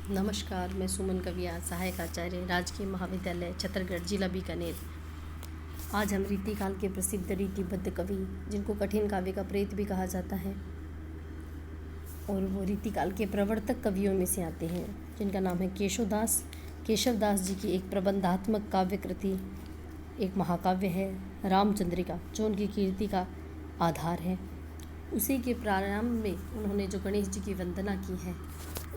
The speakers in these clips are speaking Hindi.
नमस्कार, मैं सुमन कविया, सहायक आचार्य, राजकीय महाविद्यालय छतरगढ़, जिला बीकानेर। आज हम रीतिकाल के प्रसिद्ध रीतिबद्ध कवि, जिनको कठिन काव्य का प्रेत भी कहा जाता है, और वो रीतिकाल के प्रवर्तक कवियों में से आते हैं, जिनका नाम है केशवदास। केशवदास जी की एक प्रबंधात्मक काव्य कृति, एक महाकाव्य है रामचंद्रिका, जो उनकी कीर्ति का आधार है। उसी के प्रारंभ में उन्होंने जो गणेश जी की वंदना की है,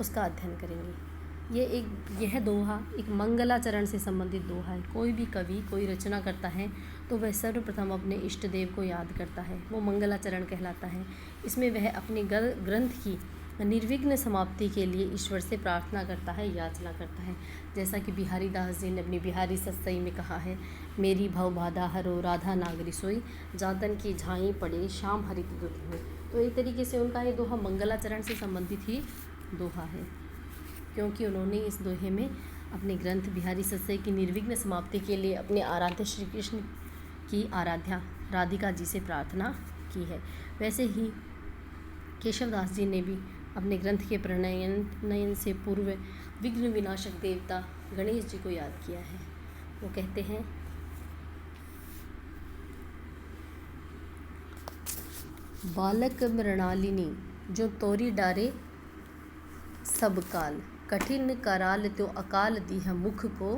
उसका अध्ययन करेंगे। यह दोहा एक मंगलाचरण से संबंधित दोहा है। कोई भी कवि कोई रचना करता है तो वह सर्वप्रथम अपने इष्ट देव को याद करता है, वो मंगलाचरण कहलाता है। इसमें वह अपने ग्रंथ की निर्विघ्न समाप्ति के लिए ईश्वर से प्रार्थना करता है, याचना करता है। जैसा कि बिहारी दास जी ने अपनी बिहारी सत्सई में कहा है, मेरी भव बाधा हरो राधा नागरी सोई, जातन की झाई पड़े श्याम हरि की दुधि में। तो एक तरीके से उनका ये दोहा मंगलाचरण से संबंधित ही दोहा है, क्योंकि उन्होंने इस दोहे में अपने ग्रंथ बिहारी सत्सई की निर्विघ्न समाप्ति के लिए अपने आराध्य श्री कृष्ण की आराध्या राधिका जी से प्रार्थना की है। वैसे ही केशवदास जी ने भी अपने ग्रंथ के प्रणयन से पूर्व विघ्न विनाशक देवता गणेश जी को याद किया है। वो कहते हैं, बालक मृणालिनी जो तोरी डारे सब काल, कठिन कराल त्यो अकाल दीह मुख को,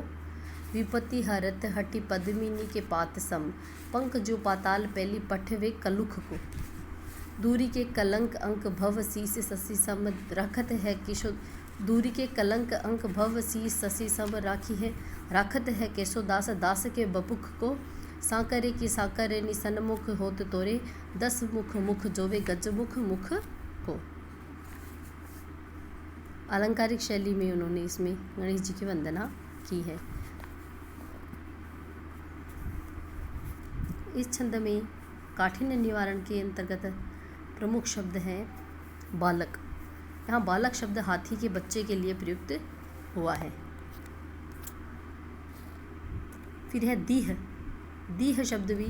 विपत्ति हरत हटी पद्मिनी के पात सम, पंख जो पाताल पहली पठवे कलुख को, दूरी के कलंक अंक भव शीस शशि सम रखत है किशो, दूरी के कलंक अंक भव शीस शशि सम राखत है केशोदास दास के बपुख को, साकरे की साकरे नि सन्मुख होत तोरे, 10 मुख मुख जोवे गजमुख मुख को। अलंकारिक शैली में उन्होंने इसमें गणेश जी की वंदना की है। इस छंद में काठिन्य निवारण के अंतर्गत प्रमुख शब्द है बालक। यहाँ बालक शब्द हाथी के बच्चे के लिए प्रयुक्त हुआ है। फिर है दीह। दीह शब्द भी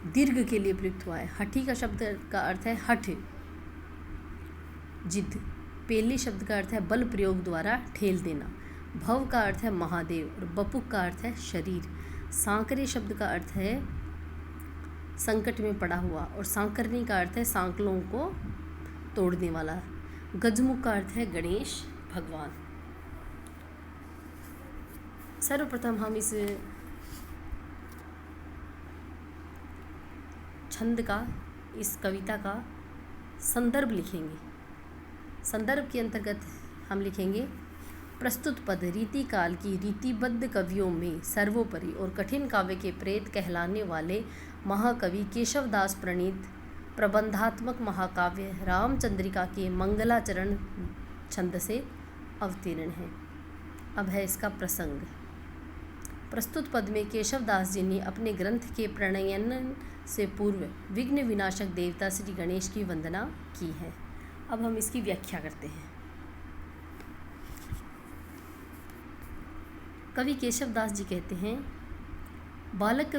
दीर्घ के लिए प्रयुक्त हुआ है। हठी का शब्द का अर्थ है हठ, जिद। पेली शब्द का अर्थ है बल प्रयोग द्वारा ठेल देना। भव का अर्थ है महादेव और बपुक का अर्थ है शरीर। सांकरे शब्द का अर्थ है संकट में पड़ा हुआ, और सांकरनी का अर्थ है सांकलों को तोड़ने वाला। गजमुख का अर्थ है गणेश भगवान। सर्वप्रथम हम इस छंद का, इस कविता का संदर्भ लिखेंगे। संदर्भ के अंतर्गत हम लिखेंगे, प्रस्तुत पद रीतिकाल की रीतिबद्ध कवियों में सर्वोपरि और कठिन काव्य के प्रेत कहलाने वाले महाकवि केशवदास प्रणीत प्रबंधात्मक महाकाव्य रामचंद्रिका के मंगलाचरण छंद से अवतीर्ण है। अब है इसका प्रसंग। प्रस्तुत पद में केशवदास जी ने अपने ग्रंथ के प्रणयन से पूर्व विघ्न विनाशक देवता श्री गणेश की वंदना की है। अब हम इसकी व्याख्या करते हैं। कवि केशवदास जी कहते हैं, बालक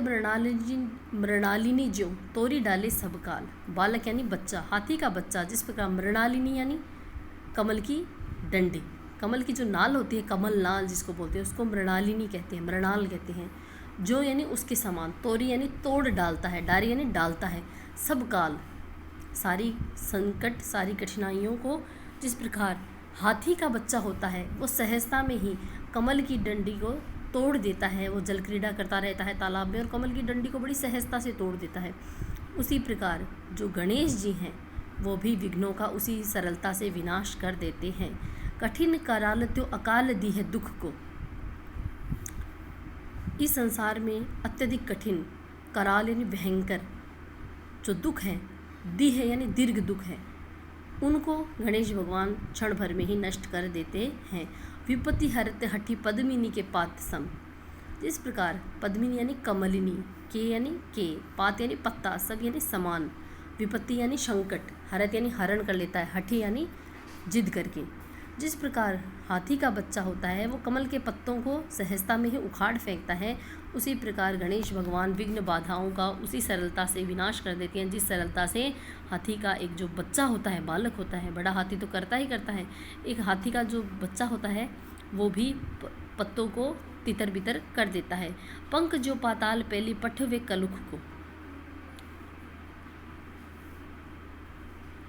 मृणालिनी जो तोरी डाले सब काल। बालक यानी बच्चा, हाथी का बच्चा, जिस प्रकार मृणालिनी यानी कमल की डंडी, कमल की जो नाल होती है, कमल नाल जिसको बोलते हैं, उसको मृणालिनी कहते हैं, मृणाल कहते हैं। जो यानी उसके समान, तोरी यानी तोड़ डालता है, डारी यानी डालता है, सब काल सारी संकट सारी कठिनाइयों को, जिस प्रकार हाथी का बच्चा होता है वो सहजता में ही कमल की डंडी को तोड़ देता है। वो जल क्रीड़ा करता रहता है तालाब में और कमल की डंडी को बड़ी सहजता से तोड़ देता है। उसी प्रकार जो गणेश जी हैं वो भी विघ्नों का उसी सरलता से विनाश कर देते हैं। कठिन कराल त्यो अकाल दी है दुख को। इस संसार में अत्यधिक कठिन, कराल यानी भयंकर, जो दुख है, दी है यानी दीर्घ दुख है, उनको गणेश भगवान क्षण भर में ही नष्ट कर देते हैं। विपत्ति हरते हठी पद्मिनी के पात सम। इस प्रकार पद्मिनी यानी कमलिनी, के यानी के, पात यानी पत्ता, सब यानी समान, विपत्ति यानी संकट, हरत यानी हरण कर लेता है, हठी यानी जिद करके, जिस प्रकार हाथी का बच्चा होता है वो कमल के पत्तों को सहजता में ही उखाड़ फेंकता है, उसी प्रकार गणेश भगवान विघ्न बाधाओं का उसी सरलता से विनाश कर देते हैं जिस सरलता से हाथी का एक जो बच्चा होता है, बालक होता है, बड़ा हाथी तो करता ही करता है, एक हाथी का जो बच्चा होता है वो भी पत्तों को तितर बितर कर देता है। पंख जो पाताल पहली पठ वे कलुख को।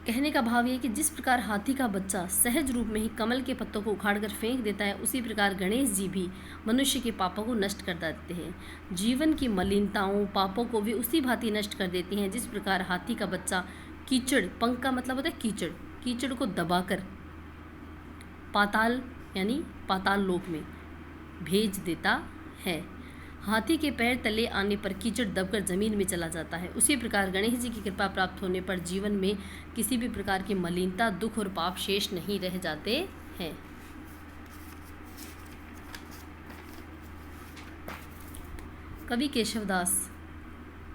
कहने का भाव ये कि जिस प्रकार हाथी का बच्चा सहज रूप में ही कमल के पत्तों को उखाड़कर फेंक देता है, उसी प्रकार गणेश जी भी मनुष्य के पापों को नष्ट कर देते हैं। जीवन की मलिनताओं पापों को भी उसी भांति नष्ट कर देती हैं जिस प्रकार हाथी का बच्चा कीचड़, पंख का मतलब होता है कीचड़, कीचड़ को दबाकर पाताल यानी पाताल लोक में भेज देता है। हाथी के पैर तले आने पर कीचड़ दबकर जमीन में चला जाता है, उसी प्रकार गणेश जी की कृपा प्राप्त होने पर जीवन में किसी भी प्रकार की मलिनता, दुख और पाप शेष नहीं रह जाते हैं। कवि केशवदास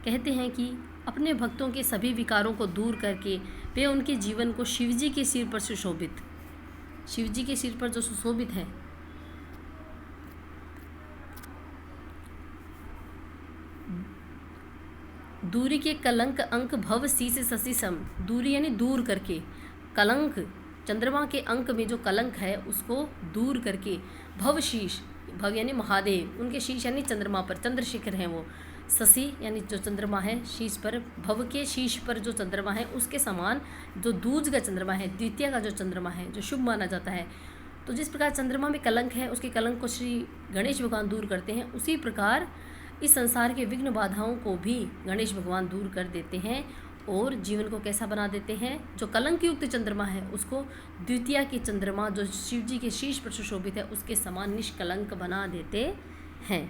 कहते हैं कि अपने भक्तों के सभी विकारों को दूर करके वे उनके जीवन को शिवजी के सिर पर सुशोभित, शिवजी के सिर पर जो सुशोभित है, दूरी के कलंक अंक भव शीस शशि सम, दूरी यानी दूर करके, कलंक चंद्रमा के अंक में जो कलंक है उसको दूर करके, भव शीश, भव यानी महादेव, उनके शीश यानी चंद्रमा पर, चंद्रशेखर हैं वो, शशि यानी जो चंद्रमा है शीश पर, भव के शीश पर जो चंद्रमा है उसके समान जो दूज का चंद्रमा है, द्वितीय का जो चंद्रमा है जो शुभ माना जाता है। तो जिस प्रकार चंद्रमा में कलंक है उसके कलंक को श्री गणेश भगवान दूर करते हैं, उसी प्रकार इस संसार के विघ्न बाधाओं को भी गणेश भगवान दूर कर देते हैं और जीवन को कैसा बना देते हैं, जो कलंक युक्त चंद्रमा है उसको द्वितीय के चंद्रमा जो शिव जी के शीश पर सुशोभित है उसके समान निष्कलंक बना देते हैं।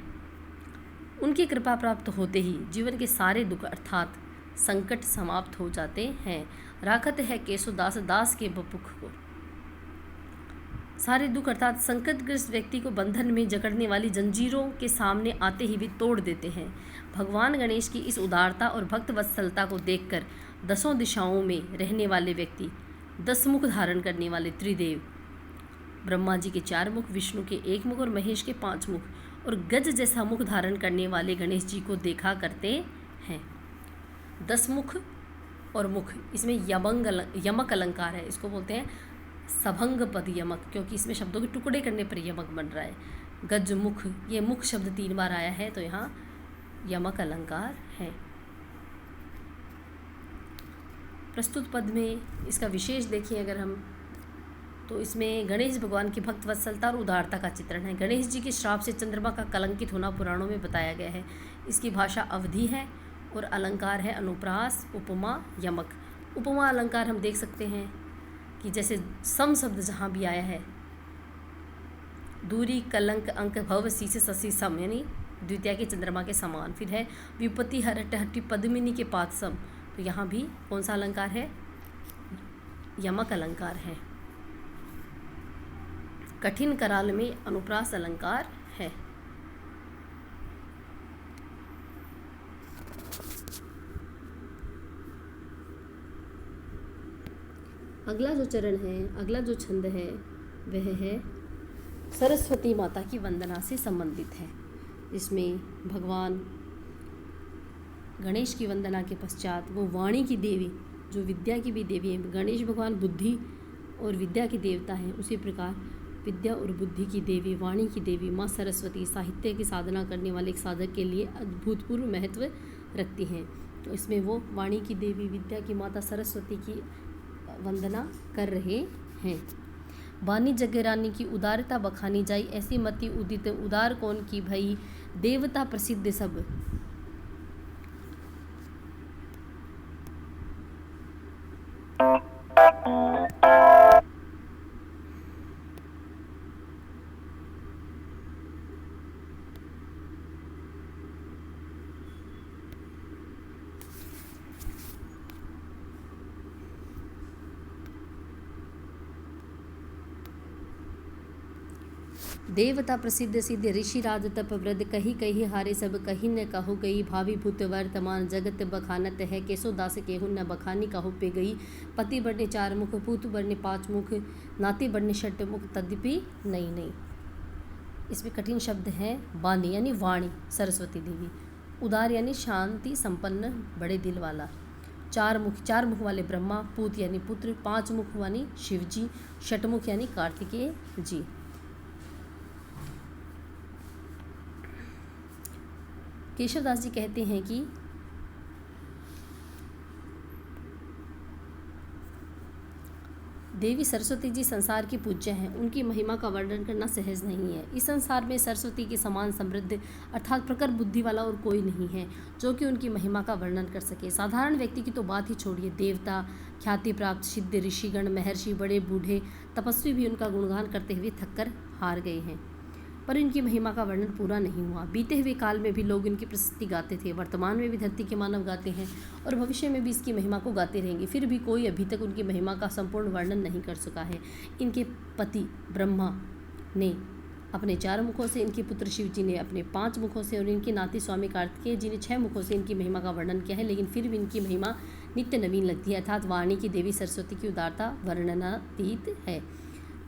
उनकी कृपा प्राप्त होते ही जीवन के सारे दुख अर्थात संकट समाप्त हो जाते हैं। राखत है केशवदास दास के बपुख को। सारे दुख अर्थात संकटग्रस्त व्यक्ति को बंधन में जकड़ने वाली जंजीरों के सामने आते ही वे तोड़ देते हैं। भगवान गणेश की इस उदारता और भक्त वत्सलता को देखकर दसों दिशाओं में रहने वाले व्यक्ति, 10 मुख धारण करने वाले त्रिदेव, ब्रह्मा जी के 4 मुख, विष्णु के 1 मुख और महेश के 5 मुख और गज जैसा मुख धारण करने वाले गणेश जी को देखा करते हैं। 10 मुख और मुख, इसमें यमक अलंकार है, इसको बोलते हैं सभंग पद यमक, क्योंकि इसमें शब्दों के टुकड़े करने पर यमक बन रहा है। गज मुख, ये मुख शब्द 3 बार आया है तो यहाँ यमक अलंकार है। प्रस्तुत पद में इसका विशेष देखें अगर हम तो इसमें गणेश भगवान की भक्त वत्सलता और उदारता का चित्रण है। गणेश जी के श्राप से चंद्रमा का कलंकित होना पुराणों में बताया गया है। इसकी भाषा अवधि है और अलंकार है अनुप्रास, उपमा, यमक। उपमा अलंकार हम देख सकते हैं कि जैसे सम शब्द जहाँ भी आया है, दूरी कलंक अंक भव शीश शशि सम यानी द्वितीय के चंद्रमा के समान। फिर है विपत्ति हरट हट्टी पद्मिनी के पात सम, तो यहाँ भी कौन सा अलंकार है, यमक अलंकार है। कठिन कराल में अनुप्रास अलंकार है। अगला जो चरण है, अगला जो छंद है वह है सरस्वती माता की वंदना से संबंधित है, जिसमें भगवान गणेश की वंदना के पश्चात वो वाणी की देवी जो विद्या की भी देवी है, गणेश भगवान बुद्धि और विद्या के देवता हैं, उसी प्रकार विद्या और बुद्धि की देवी, वाणी की देवी माँ सरस्वती साहित्य की साधना करने वाले एक साधक के लिए अद्भुतपूर्व महत्व रखती हैं। तो इसमें वो वाणी की देवी, विद्या की माता सरस्वती की वंदना कर रहे हैं। बानी जगरानी की उदारता बखानी जाई, ऐसी मति उदित उदार कौन की भई, देवता प्रसिद्ध सब। देवता प्रसिद्ध सिद्ध ऋषि राज तप वृद्ध, कही कही हारे सब कही न कहु गई। भावी भूत वर्तमान जगत बखानत है, केसो दास केहु न बखानी कहु पे गई। पति बढ़ने 4 मुख, पूत बढ़ने 5 मुख, नाती बढ़ने 6 मुख, तद्यपि नहीं नहीं। इसमें कठिन शब्द है वाणी यानी वाणी सरस्वती देवी। उदार यानी शांति संपन्न बड़े दिल वाला। 4 मुख वाले ब्रह्मा, पूत यानी पुत्र, 5 मुख यानी शिव जी, 6 मुख यानी कार्तिकेय जी। केशवदास जी कहते हैं कि देवी सरस्वती जी संसार की पूज्य हैं, उनकी महिमा का वर्णन करना सहज नहीं है। इस संसार में सरस्वती के समान समृद्ध अर्थात प्रखर बुद्धि वाला और कोई नहीं है जो कि उनकी महिमा का वर्णन कर सके। साधारण व्यक्ति की तो बात ही छोड़िए, देवता, ख्याति प्राप्त सिद्ध ऋषिगण, महर्षि, बड़े बूढ़े तपस्वी भी उनका गुणगान करते हुए थककर हार गए हैं, पर इनकी महिमा का वर्णन पूरा नहीं हुआ। बीते हुए काल में भी लोग इनकी प्रसिद्धि गाते थे, वर्तमान में भी धरती के मानव गाते हैं और भविष्य में भी इसकी महिमा को गाते रहेंगे। फिर भी कोई अभी तक उनकी महिमा का संपूर्ण वर्णन नहीं कर सका है। इनके पति ब्रह्मा ने अपने 4 मुखों से, इनके पुत्र शिव जी ने अपने 5 मुखों से और इनके नाती स्वामी कार्तिकेय जी ने 6 मुखों से इनकी महिमा का वर्णन किया है, लेकिन फिर भी इनकी महिमा नित्य नवीन लगती है, अर्थात वाणी की देवी सरस्वती की उदारता वर्णनातीत है।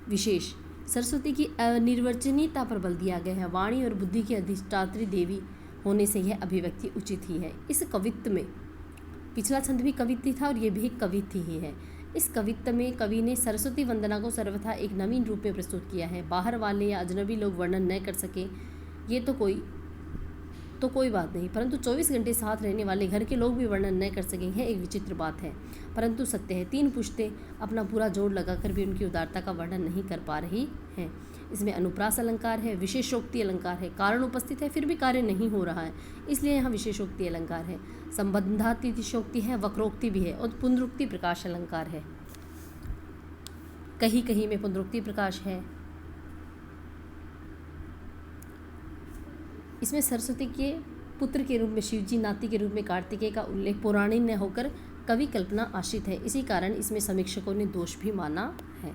विशेष सरस्वती की अनिर्वचनीयता पर बल दिया गया है। वाणी और बुद्धि की अधिष्ठात्री देवी होने से यह अभिव्यक्ति उचित ही है। इस कवित्व में पिछला छंद भी कवित्व था और ये भी कवित्व ही है। इस कवित्व में कवि ने सरस्वती वंदना को सर्वथा एक नवीन रूप में प्रस्तुत किया है। बाहर वाले या अजनबी लोग वर्णन न कर सके ये तो कोई बात नहीं, परंतु 24 घंटे साथ रहने वाले घर के लोग भी वर्णन न कर सकें, यह एक विचित्र बात है, परंतु सत्य है। 3 पुश्तें अपना पूरा जोड़ लगाकर भी उनकी उदारता का वर्णन नहीं कर पा रही हैं। इसमें अनुप्रास अलंकार है, विशेषोक्ति अलंकार है, कारण उपस्थित है फिर भी कार्य नहीं हो रहा है, इसलिए यहाँ विशेषोक्ति अलंकार है। संबंधातिशोक्ति है, वक्रोक्ति भी है और पुनरुक्ति प्रकाश अलंकार है। कहीं कहीं में पुनरुक्ति प्रकाश है। इसमें सरस्वती के पुत्र के रूप में शिव जी, नाती के रूप में कार्तिकेय का उल्लेख पौराणिक न होकर कवि कल्पना आश्रित है। इसी कारण इसमें समीक्षकों ने दोष भी माना है।